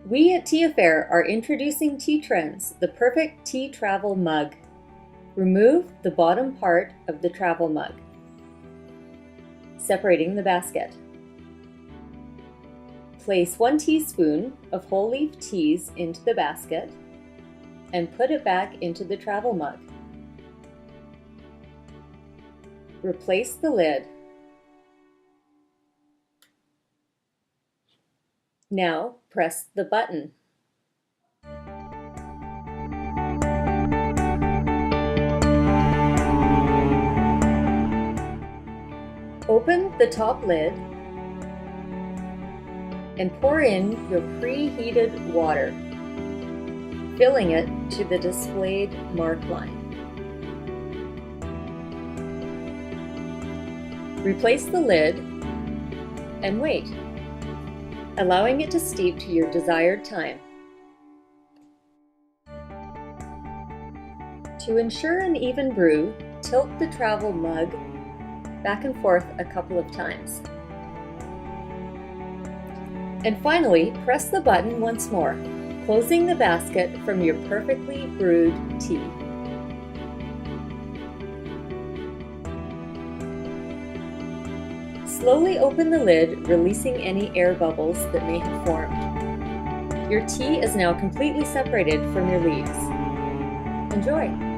We at Tea Affair are introducing Tea Trends, the perfect tea travel mug. Remove the bottom part of the travel mug, separating the basket. Place 1 teaspoon of whole leaf teas into the basket and put it back into the travel mug. Replace the lid. Now press the button. Open the top lid and pour in your preheated water, filling it to the displayed mark line. Replace the lid and wait, allowing it to steep to your desired time. To ensure an even brew, tilt the travel mug back and forth a couple of times. And finally, press the button once more, closing the basket from your perfectly brewed tea. Slowly open the lid, releasing any air bubbles that may have formed. Your tea is now completely separated from your leaves. Enjoy!